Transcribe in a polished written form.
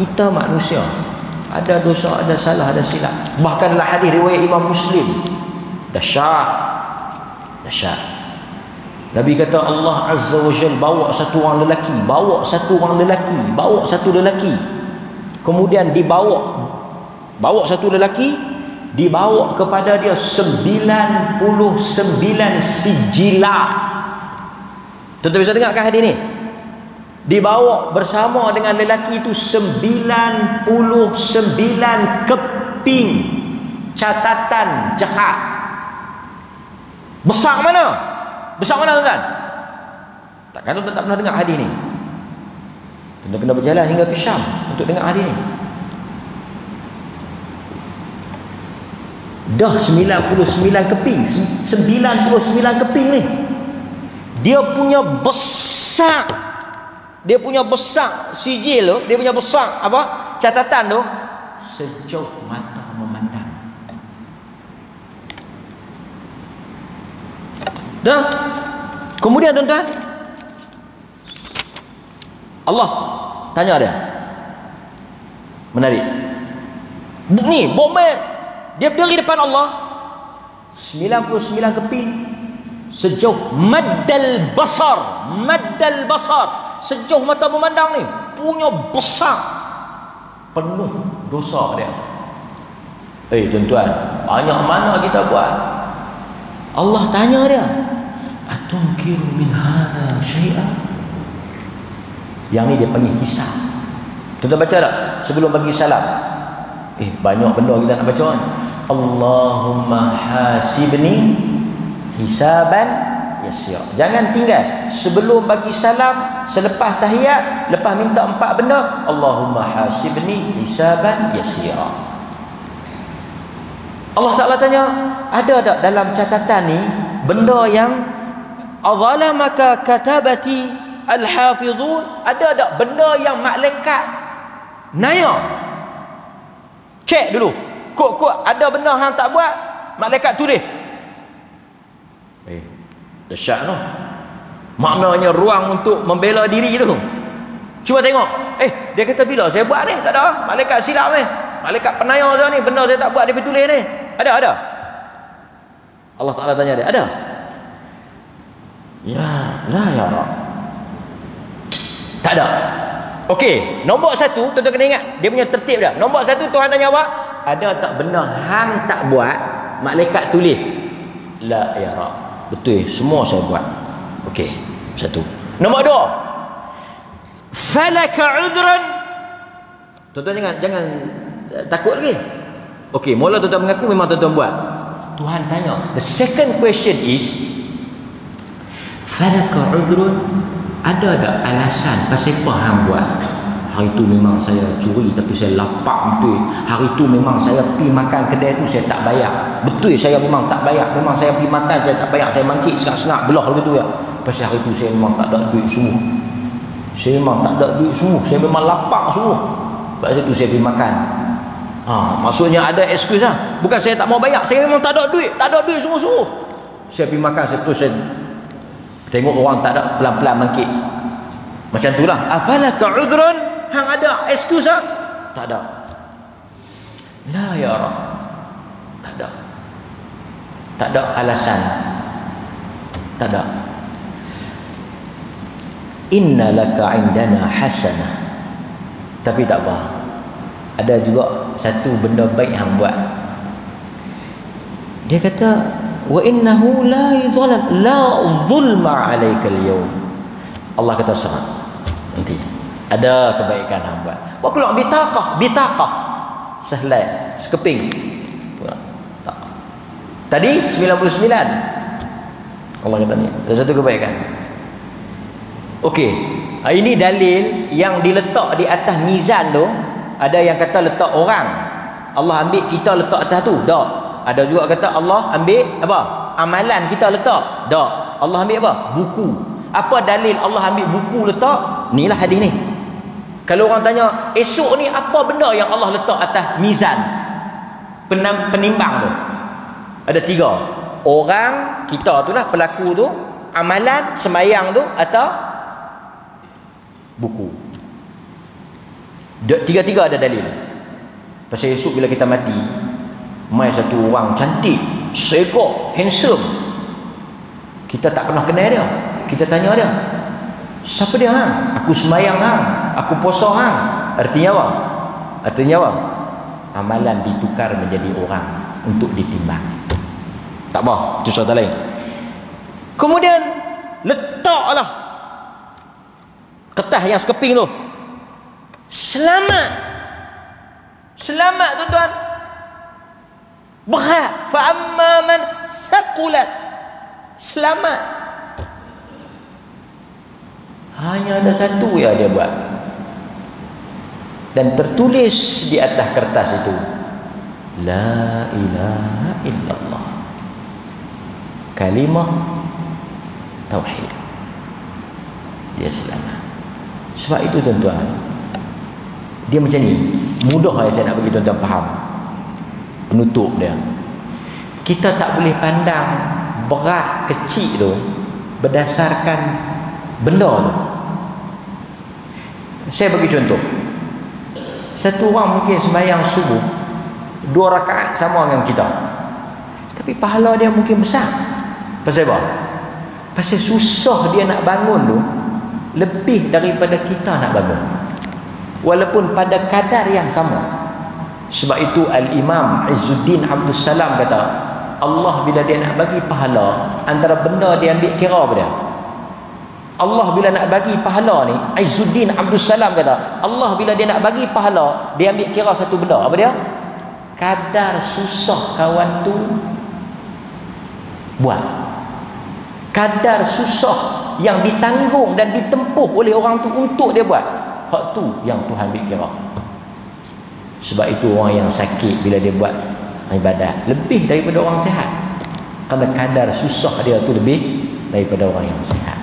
Kita manusia, ada dosa, ada salah, ada silap. Bahkan dalam hadis riwayat Imam Muslim, dahsyat. Nabi kata Allah Azza wa Jalla bawa satu orang lelaki, kemudian bawa satu lelaki, dibawa kepada dia 99 sijilah. Tuan-tuan bisa dengarkan hadis ni? Dibawa bersama dengan lelaki itu 99 keping catatan jahat. Besar mana tuan-tuan? Takkan tuan-tuan tak pernah dengar hadis ni? Tuan-tuan kena berjalan hingga ke Syam untuk dengar hadis ni. Dah 99 keping, 99 keping ni. Dia punya besar sijil tu, dia punya besar apa? Catatan tu sejauh mata memandang. Dah. Kemudian tuan-tuan, Allah tanya dia. Menarik. Ni bomba dia berdiri depan Allah 99 keping sejauh maddal basar, sejauh mata memandang ni, punya besar, penuh dosa dia. Tuan-tuan, banyak mana kita buat? Allah tanya dia, atunkiru min hadha syai'an? Yang ni dia panggil hisab. Tuan-tuan baca tak sebelum bagi salam? Banyak benda kita nak baca kan. Allahumma hasibni hisaban yasir. Jangan tinggal sebelum bagi salam, selepas tahiyat, lepas minta 4 benda, Allahumma hasibni hisaban yasir. Allah Ta'ala tanya, ada tak dalam catatan ni benda yang azalamaka katabati al-hafizun? Ada tak benda yang malaikat naya? Cek dulu. Kok ada benda hang tak buat, malaikat tulis. Dahsyat tu. Maknanya ruang untuk membela diri tu. Cuba tengok. Dia kata bila saya buat ni tak ada. Malaikat silap ni. Malaikat penaya saya ni, benda saya tak buat dia tulis ni. Ada. Allah Ta'ala tanya dia, ada? Ya, la ya Rab. Tak ada. Okey, nombor 1 tuan-tuan kena ingat dia punya tertib dia. Nombor 1 Tuhan tanya apa? Ada tak benda hang tak buat, malaikat tulis? La ya Rab. Betul, semua saya buat. Okey, 1. Nombor 2, falaka udhran. Tuan-tuan jangan takut lagi. Okey, mula tuan-tuan mengaku memang tuan-tuan buat. Tuhan tanya, the second question is, falaka udhrun? Ada tak alasan pasal apa hang buat? Hari tu memang saya curi tapi saya lapar betul. Hari tu memang saya pergi makan kedai tu saya tak bayar. Betul, saya memang tak bayar. Memang saya pergi makan saya tak bayar. Saya mangkit sengak-sengak belah begitu ya. Pasal hari tu saya memang tak ada duit semua. Saya memang tak ada duit semua. Saya memang lapar semua. Sebab itu saya pergi makan. Maksudnya ada excuse lah. Bukan saya tak mau bayar. Saya memang tak ada duit. Tak ada duit semua-semua. Saya pergi makan, saya tengok orang tak ada, pelan-pelan mangkit. Macam itulah. Afalaka udhrun? Hang ada excuse lah? Tak ada. La ya Rab. Tak ada. Tak ada alasan. Tak ada. Inna laka indana hasanah. Tapi tak apa. Ada juga satu benda baik hang buat. Dia kata, wa innahu la yudhlam, la zulma alayka al-yawm. Allah kata syarat nanti ada kebaikan hang buat. Wa kullu bitaqah sehelai sekeping. Tak. Tadi 99. Allah kata ni ada satu kebaikan. Okey, ini dalil yang diletak di atas mizan tu. Ada yang kata letak orang, Allah ambil kita letak atas tu. Tak. Ada juga kata Allah ambil apa? Amalan kita letak. Tak. Allah ambil apa? Buku. Apa dalil Allah ambil buku letak? Inilah hadis ni. Kalau orang tanya, esok ni apa benda yang Allah letak atas mizan penimbang tu? Ada 3. Orang, kita tu lah, pelaku tu, amalan, sembahyang tu, atau buku. Tiga-tiga ada dalil. Pasal esok bila kita mati, mai satu orang cantik, segak, handsome, kita tak pernah kenal dia. Kita tanya dia, siapa dia hang? Aku semayang hang, aku puasa hang. Artinya apa? Artinya apa? Amalan ditukar menjadi orang untuk ditimbang. Tak apa, itu cerita lain. Kemudian letaklah kertas yang sekeping tu. Selamat. Selamat tuan-tuan. Berat. Fa amma man thaqulat. Selamat. Hanya ada satu yang dia buat. Dan tertulis di atas kertas itu, la ilaha illallah. Kalimah tauhid. Dia selamat. Sebab itu tuan-tuan, dia macam ni. Mudah yang saya nak bagi tuan-tuan faham. Penutup dia. Kita tak boleh pandang berat kecil tu berdasarkan benda tu. Saya bagi contoh. Satu orang mungkin sembahyang subuh 2 rakaat sama dengan kita, tapi pahala dia mungkin besar. Pasal apa? Pasal susah dia nak bangun tu lebih daripada kita nak bangun, walaupun pada kadar yang sama. Sebab itu Al-Imam Izzuddin Abdul Salam kata, Allah bila dia nak bagi pahala, antara benda dia ambil kira apa dia? Allah bila nak bagi pahala ni, Izzuddin Abdul Salam kata, Allah bila dia nak bagi pahala, dia ambil kira satu benda. Apa dia? Kadar susah kawan tu buat. Kadar susah yang ditanggung dan ditempuh oleh orang tu untuk dia buat. Hak tu yang Tuhan ambil kira. Sebab itu orang yang sakit bila dia buat ibadat lebih daripada orang sihat. Kerana kadar susah dia tu lebih daripada orang yang sihat.